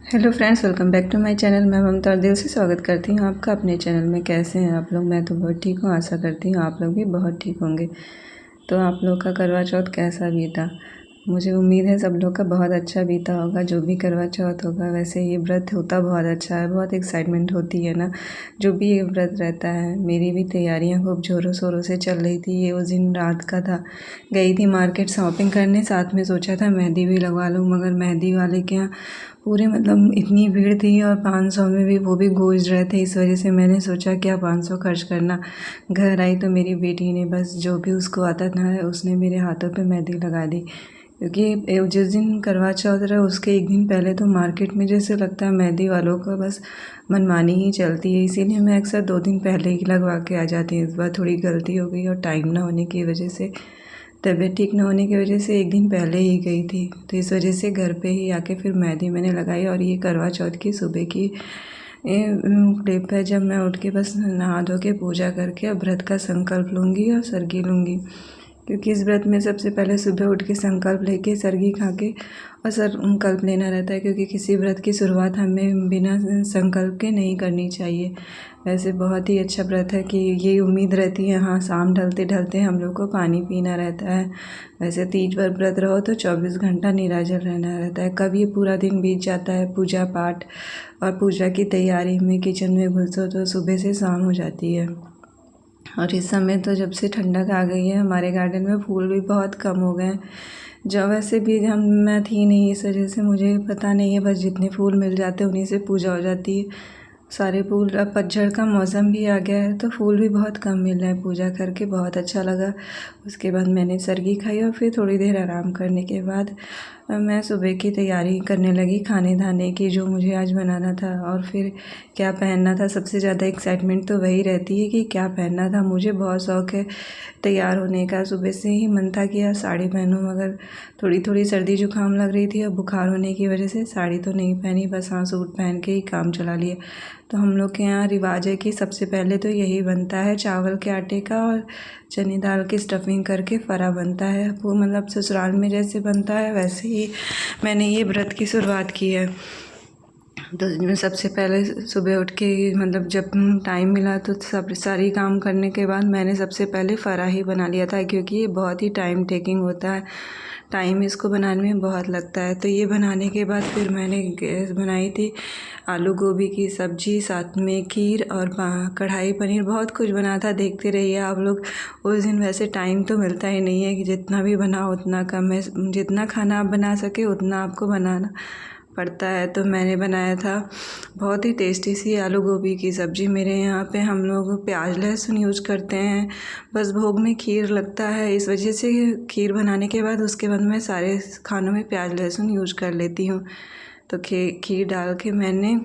Hello friends, welcome back to my channel. मैं ममता और दिल से स्वागत करती हूँ आपका अपने चैनल में। कैसे हैं आप लोग? मैं तो बहुत ठीक हूँ। आशा करती हूँ आप लोग भी बहुत ठीक होंगे। तो आप लोग का करवा चौथ कैसा बीता? मुझे उम्मीद है सब लोग का बहुत अच्छा बीता होगा, जो भी करवा चौथ होगा। वैसे ये व्रत होता बहुत अच्छा है, बहुत एक्साइटमेंट होती है ना जो भी ये व्रत रहता है। मेरी भी तैयारियां खूब ज़ोरों शोरों से चल रही थी। ये उस दिन रात का था, गई थी मार्केट शॉपिंग करने, साथ में सोचा था मेहंदी भी लगवा लूँ, मगर मेहंदी वाले के यहाँ पूरे मतलब इतनी भीड़ थी और 500 में भी वो भी गूंज रहे थे। इस वजह से मैंने सोचा क्या 500 खर्च करना। घर आई तो मेरी बेटी ने बस जो भी उसको आता था उसने मेरे हाथों पे मेहंदी लगा दी। क्योंकि जिस दिन करवा चौथ रहा उसके एक दिन पहले तो मार्केट में जैसे लगता है मेहंदी वालों का बस मनमानी ही चलती है, इसीलिए मैं अक्सर 2 दिन पहले ही लगवा के आ जाती हूँ। इस बार थोड़ी गलती हो गई और टाइम ना होने की वजह से, तबीयत ठीक न होने की वजह से एक दिन पहले ही गई थी, तो इस वजह से घर पे ही आके फिर मेहंदी मैंने लगाई। और ये करवा चौथ की सुबह की क्लिप है, जब मैं उठ के बस नहा धो के पूजा करके अब व्रत का संकल्प लूँगी और सरगी लूँगी। क्योंकि इस व्रत में सबसे पहले सुबह उठ के संकल्प लेके सरगी खा के और संकल्प लेना रहता है, क्योंकि किसी व्रत की शुरुआत हमें बिना संकल्प के नहीं करनी चाहिए। वैसे बहुत ही अच्छा व्रत है कि ये उम्मीद रहती है, हाँ शाम ढलते ढलते हम लोग को पानी पीना रहता है। वैसे तीज पर व्रत रहो तो 24 घंटा निराजल रहना रहता है। कब ये पूरा दिन बीत जाता है पूजा पाठ और पूजा की तैयारी में किचन में घुसो तो सुबह से शाम हो जाती है। और इस समय तो जब से ठंडक आ गई है हमारे गार्डन में फूल भी बहुत कम हो गए हैं। जो वैसे भी मैं थी नहीं, इस वजह से मुझे पता नहीं है, बस जितने फूल मिल जाते हैं उन्हीं से पूजा हो जाती है। सारे फूल, अब पतझड़ का मौसम भी आ गया है तो फूल भी बहुत कम मिल रहे हैं। पूजा करके बहुत अच्छा लगा। उसके बाद मैंने सरगी खाई और फिर थोड़ी देर आराम करने के बाद मैं सुबह की तैयारी करने लगी खाने धाने की, जो मुझे आज बनाना था और फिर क्या पहनना था। सबसे ज़्यादा एक्साइटमेंट तो वही रहती है कि क्या पहनना था। मुझे बहुत शौक़ है तैयार होने का, सुबह से ही मन था कि यार साड़ी पहनूं, मगर थोड़ी थोड़ी सर्दी जुकाम लग रही थी और बुखार होने की वजह से साड़ी तो नहीं पहनी, बस हाँ सूट पहन के ही काम चला लिया। तो हम लोग के यहाँ रिवाज है कि सबसे पहले तो यही बनता है, चावल के आटे का और चने दाल की स्टफिंग करके फरा बनता है। वो मतलब ससुराल में जैसे बनता है वैसे ही मैंने ये व्रत की शुरुआत की है। तो सबसे पहले सुबह उठ के मतलब जब टाइम मिला तो सब सारी काम करने के बाद मैंने सबसे पहले फरा ही बना लिया था, क्योंकि ये बहुत ही टाइम टेकिंग होता है, टाइम इसको बनाने में बहुत लगता है। तो ये बनाने के बाद फिर मैंने बनाई थी आलू गोभी की सब्ज़ी, साथ में खीर और कढ़ाई पनीर, बहुत कुछ बना था। देखते रहिए आप लोग। उस दिन वैसे टाइम तो मिलता ही नहीं है कि जितना भी बनाओ उतना कम है, जितना खाना आप बना सके उतना आपको बनाना पड़ता है। तो मैंने बनाया था बहुत ही टेस्टी सी आलू गोभी की सब्ज़ी। मेरे यहाँ पे हम लोग प्याज लहसुन यूज करते हैं, बस भोग में खीर लगता है, इस वजह से खीर बनाने के बाद उसके बाद मैं सारे खानों में प्याज लहसुन यूज कर लेती हूँ। तो खीर डाल के मैंने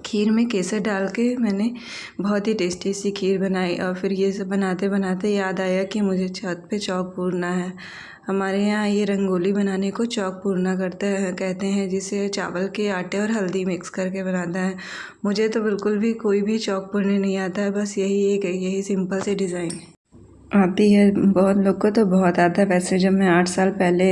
खीर में केसर डाल के मैंने बहुत ही टेस्टी सी खीर बनाई। और फिर ये सब बनाते बनाते याद आया कि मुझे छत पे चौक पूरना है। हमारे यहाँ ये रंगोली बनाने को चौक पूरना कहते हैं, जिसे चावल के आटे और हल्दी मिक्स करके बनाता है। मुझे तो बिल्कुल भी कोई भी चौक पूरने नहीं आता है, बस यही सिंपल से डिज़ाइन आती है। बहुत लोग को तो बहुत आता है। वैसे जब मैं 8 साल पहले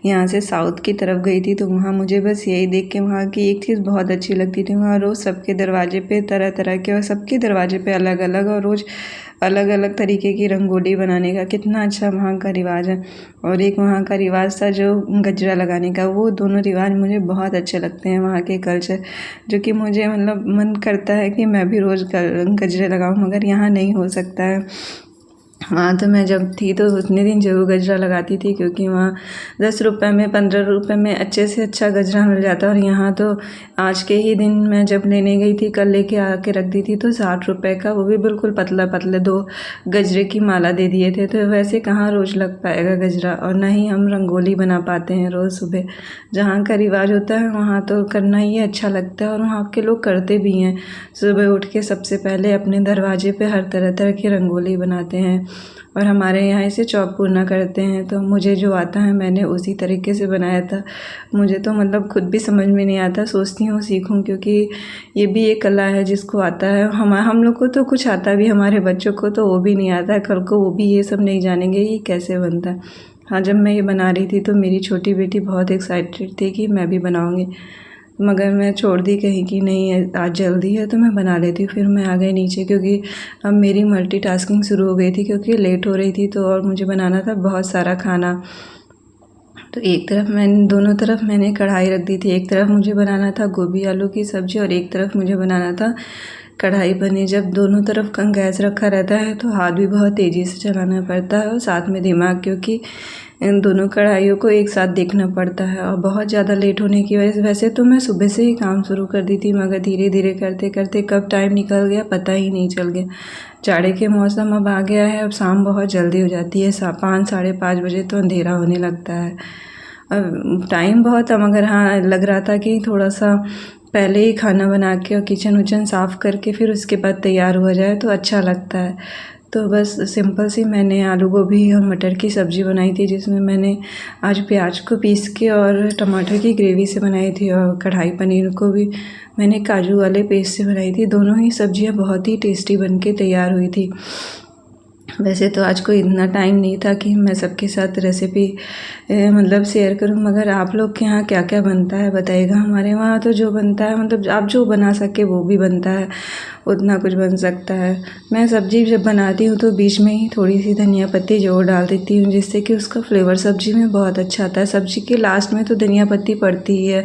यहाँ से साउथ की तरफ गई थी तो वहाँ मुझे बस यही देख के वहाँ की एक चीज़ बहुत अच्छी लगती थी। वहाँ रोज़ सबके दरवाजे पे तरह तरह के और सबके दरवाजे पे अलग अलग और रोज़ अलग अलग तरीके की रंगोली बनाने का कितना अच्छा वहाँ का रिवाज है। और एक वहाँ का रिवाज था जो गजरा लगाने का, वो दोनों रिवाज मुझे बहुत अच्छे लगते हैं वहाँ के कल्चर, जो कि मुझे मतलब मन करता है कि मैं भी रोज़ गजरे लगाऊँ, मगर यहाँ नहीं हो सकता है। वहाँ तो मैं जब थी तो उतने दिन जरूर गजरा लगाती थी, क्योंकि वहाँ 10 रुपये में 15 रुपये में अच्छे से अच्छा गजरा मिल जाता। और यहाँ तो आज के ही दिन मैं जब लेने गई थी, कल लेके आके रख दी थी, तो 60 रुपये का, वो भी बिल्कुल पतला पतले 2 गजरे की माला दे दिए थे। तो वैसे कहाँ रोज़ लग पाएगा गजरा, और ना ही हम रंगोली बना पाते हैं रोज़ सुबह। जहाँ का रिवाज होता है वहाँ तो करना ही अच्छा लगता है, और वहाँ के लोग करते भी हैं। सुबह उठ के सबसे पहले अपने दरवाजे पे हर तरह तरह की रंगोली बनाते हैं, और हमारे यहाँ इसे चौक पूरना करते हैं। तो मुझे जो आता है मैंने उसी तरीके से बनाया था। मुझे तो मतलब खुद भी समझ में नहीं आता, सोचती हूँ सीखूँ, क्योंकि ये भी एक कला है जिसको आता है। हम लोग को तो कुछ आता भी, हमारे बच्चों को तो वो भी नहीं आता है, कल को वो भी ये सब नहीं जानेंगे ये कैसे बनता है। हाँ, जब मैं ये बना रही थी तो मेरी छोटी बेटी बहुत एक्साइटेड थी कि मैं भी बनाऊँगी। मगर मैं छोड़ दी कहीं कि नहीं आज जल्दी है तो मैं बना लेती हूँ। फिर मैं आ गई नीचे क्योंकि अब मेरी मल्टीटास्किंग शुरू हो गई थी क्योंकि लेट हो रही थी तो और मुझे बनाना था बहुत सारा खाना। तो एक तरफ मैंने दोनों तरफ मैंने कढ़ाई रख दी थी। एक तरफ मुझे बनाना था गोभी आलू की सब्ज़ी और एक तरफ मुझे बनाना था कढ़ाई पनीर। जब दोनों तरफ का गैस रखा रहता है तो हाथ भी बहुत तेज़ी से चलाना पड़ता है और साथ में दिमाग, क्योंकि इन दोनों कढ़ाइयों को एक साथ देखना पड़ता है। और बहुत ज़्यादा लेट होने की वजह से वैसे तो मैं सुबह से ही काम शुरू कर दी थी, मगर धीरे धीरे करते करते कब टाइम निकल गया पता ही नहीं चल गया। जाड़े के मौसम अब आ गया है, अब शाम बहुत जल्दी हो जाती है, 5 साढ़े 5 बजे तो अंधेरा होने लगता है। अब टाइम बहुत है, मगर हाँ लग रहा था कि थोड़ा सा पहले ही खाना बना के और किचन विचन साफ़ करके फिर उसके बाद तैयार हुआ जाए तो अच्छा लगता है। तो बस सिंपल सी मैंने आलू गोभी और मटर की सब्ज़ी बनाई थी, जिसमें मैंने आज प्याज को पीस के और टमाटर की ग्रेवी से बनाई थी और कढ़ाई पनीर को भी मैंने काजू वाले पेस्ट से बनाई थी। दोनों ही सब्ज़ियाँ बहुत ही टेस्टी बन के तैयार हुई थी। वैसे तो आज कोई इतना टाइम नहीं था कि मैं सबके साथ रेसिपी मतलब शेयर करूं, मगर आप लोग के यहाँ क्या क्या बनता है बताइएगा। हमारे वहाँ तो जो बनता है मतलब आप जो बना सके वो भी बनता है, उतना कुछ बन सकता है। मैं सब्ज़ी जब बनाती हूँ तो बीच में ही थोड़ी सी धनिया पत्ती जोड़ डाल देती हूँ, जिससे कि उसका फ्लेवर सब्ज़ी में बहुत अच्छा आता है। सब्ज़ी के लास्ट में तो धनिया पत्ती पड़ती ही है,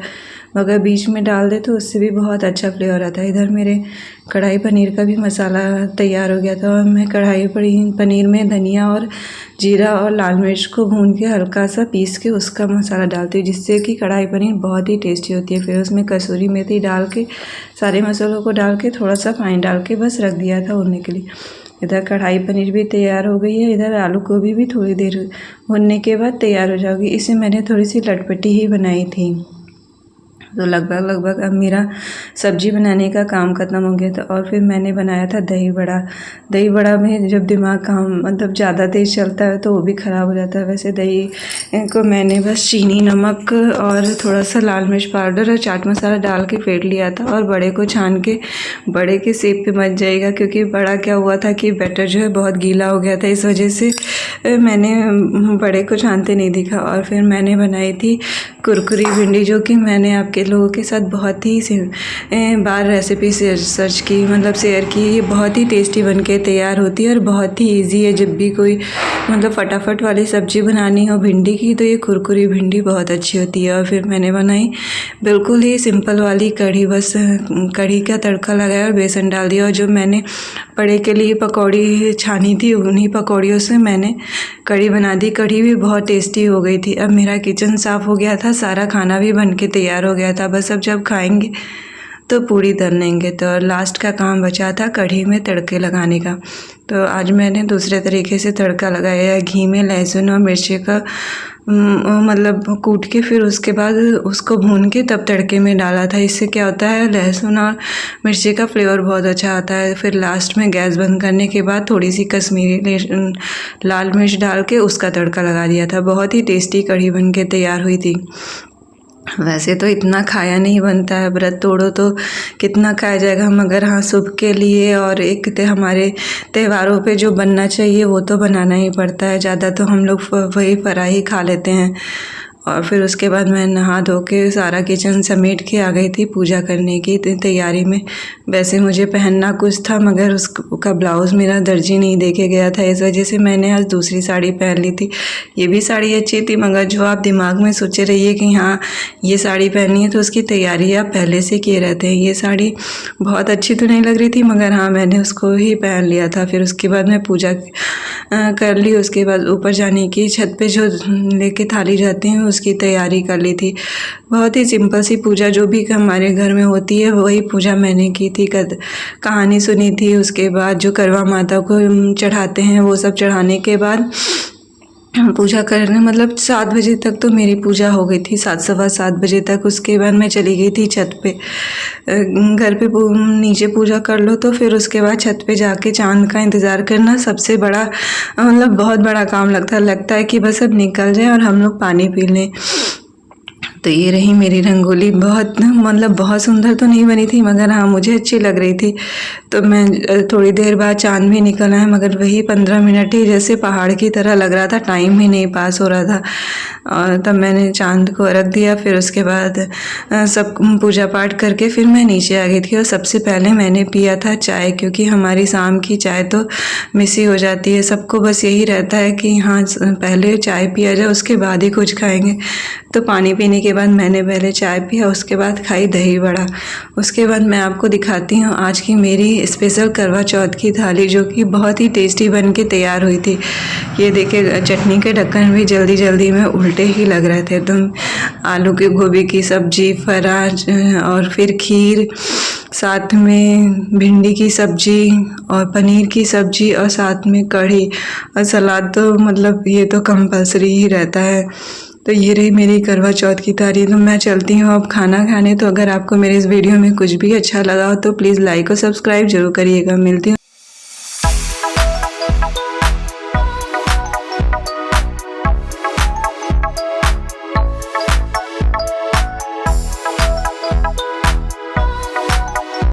मगर बीच में डाल दे तो उससे भी बहुत अच्छा फ्लेवर आता है। इधर मेरे कढ़ाई पनीर का भी मसाला तैयार हो गया था और मैं कढ़ाई पनीर में धनिया और जीरा और लाल मिर्च को भून के हल्का सा पीस के उसका मसाला डालती हूँ, जिससे कि कढ़ाई पनीर बहुत ही टेस्टी होती है। फिर उसमें कसूरी मेथी डाल के सारे मसालों को डाल के थोड़ा सा पानी डाल के बस रख दिया था भूनने के लिए। इधर कढ़ाई पनीर भी तैयार हो गई है। इधर आलू गोभी भी थोड़ी देर भुनने के बाद तैयार हो जाएगी। इसे मैंने थोड़ी सी लटपटी ही बनाई थी। तो लगभग अब मेरा सब्ज़ी बनाने का काम ख़त्म हो गया था। और फिर मैंने बनाया था दही बड़ा। दही बड़ा में जब दिमाग काम मतलब ज़्यादा तेज़ चलता है तो वो भी ख़राब हो जाता है। वैसे दही को मैंने बस चीनी, नमक और थोड़ा सा लाल मिर्च पाउडर और चाट मसाला डाल के फेंट लिया था और बड़े को छान के बड़े के शेप पे बच जाएगा, क्योंकि बड़ा क्या हुआ था कि बैटर जो है बहुत गीला हो गया था, इस वजह से मैंने बड़े को छानते नहीं दिखा। और फिर मैंने बनाई थी कुरकुरी भिंडी, जो कि मैंने आपके लोगों के साथ बहुत ही बार रेसिपी सर्च की, मतलब शेयर की। ये बहुत ही टेस्टी बनके तैयार होती है और बहुत ही इजी है। जब भी कोई मतलब फटाफट वाली सब्ज़ी बनानी हो भिंडी की तो ये कुरकुरी भिंडी बहुत अच्छी होती है। और फिर मैंने बनाई बिल्कुल ही सिंपल वाली कढ़ी, बस कढ़ी का तड़का लगाया और बेसन डाल दिया। और जो मैंने बड़े के लिए पकौड़ी छानी थी उन्हीं पकौड़ियों से मैंने कढ़ी बना दी। कढ़ी भी बहुत टेस्टी हो गई थी। अब मेरा किचन साफ़ हो गया था, सारा खाना भी बन के तैयार हो गया था। बस अब जब खाएंगे तो पूड़ी तल लेंगे। तो लास्ट का काम बचा था कढ़ी में तड़के लगाने का। तो आज मैंने दूसरे तरीके से तड़का लगाया है। घी में लहसुन और मिर्ची का मतलब कूट के फिर उसके बाद उसको भून के तब तड़के में डाला था। इससे क्या होता है, लहसुन और मिर्ची का फ्लेवर बहुत अच्छा आता है। फिर लास्ट में गैस बंद करने के बाद थोड़ी सी कश्मीरी लाल मिर्च डाल के उसका तड़का लगा दिया था। बहुत ही टेस्टी कढ़ी बन के तैयार हुई थी। वैसे तो इतना खाया नहीं बनता है, व्रत तोड़ो तो कितना खाया जाएगा, मगर हाँ शुभ के लिए और एक हमारे त्योहारों पे जो बनना चाहिए वो तो बनाना ही पड़ता है। ज़्यादा तो हम लोग वही फराई ही खा लेते हैं। और फिर उसके बाद मैं नहा धो के सारा किचन समेट के आ गई थी पूजा करने की तैयारी में। वैसे मुझे पहनना कुछ था, मगर उसका ब्लाउज़ मेरा दर्जी नहीं देके गया था, इस वजह से मैंने आज दूसरी साड़ी पहन ली थी। ये भी साड़ी अच्छी थी, मगर जो आप दिमाग में सोचे रहिए कि हाँ ये साड़ी पहननी है तो उसकी तैयारी आप पहले से किए रहते हैं। ये साड़ी बहुत अच्छी तो नहीं लग रही थी, मगर हाँ मैंने उसको ही पहन लिया था। फिर उसके बाद मैं पूजा कर ली। उसके बाद ऊपर जाने की छत पे जो लेके थाली जाते हैं उसकी तैयारी कर ली थी। बहुत ही सिंपल सी पूजा जो भी हमारे घर में होती है वही पूजा मैंने की थी। कहानी सुनी थी। उसके बाद जो करवा माता को चढ़ाते हैं वो सब चढ़ाने के बाद पूजा करने मतलब 7 बजे तक तो मेरी पूजा हो गई थी, 7 सवा 7 बजे तक। उसके बाद मैं चली गई थी छत पे। घर पे नीचे पूजा कर लो तो फिर उसके बाद छत पे जाके चांद का इंतज़ार करना सबसे बड़ा मतलब बहुत बड़ा काम लगता है कि बस अब निकल जाए और हम लोग पानी पी लें। तो ये रही मेरी रंगोली। बहुत मतलब बहुत सुंदर तो नहीं बनी थी, मगर हाँ मुझे अच्छी लग रही थी। तो मैं थोड़ी देर बाद चाँद भी निकल आया, मगर वही 15 मिनट ही जैसे पहाड़ की तरह लग रहा था, टाइम ही नहीं पास हो रहा था। और तब मैंने चाँद को अर्घ दिया। फिर उसके बाद सब पूजा पाठ करके फिर मैं नीचे आ गई थी। और सबसे पहले मैंने पिया था चाय, क्योंकि हमारी शाम की चाय तो मिस ही हो जाती है। सबको बस यही रहता है कि हाँ पहले चाय पिया जाए, उसके बाद ही कुछ खाएंगे। तो पानी पीने के बाद मैंने पहले चाय पिया, उसके बाद खाई दही बड़ा। उसके बाद मैं आपको दिखाती हूँ आज की मेरी स्पेशल करवा चौथ की थाली, जो कि बहुत ही टेस्टी बन के तैयार हुई थी। ये देखिए चटनी के ढक्कन भी जल्दी जल्दी में उल्टे ही लग रहे थे। तुम आलू की गोभी की सब्जी, फराज और फिर खीर, साथ में भिंडी की सब्जी और पनीर की सब्जी, और साथ में कढ़ी और सलाद। तो मतलब ये तो कंपलसरी ही रहता है। तो ये रही मेरी करवा चौथ की थाली। तो मैं चलती हूँ अब खाना खाने। तो अगर आपको मेरे इस वीडियो में कुछ भी अच्छा लगा हो तो प्लीज़ लाइक और सब्सक्राइब जरूर करिएगा। मिलती हूँ।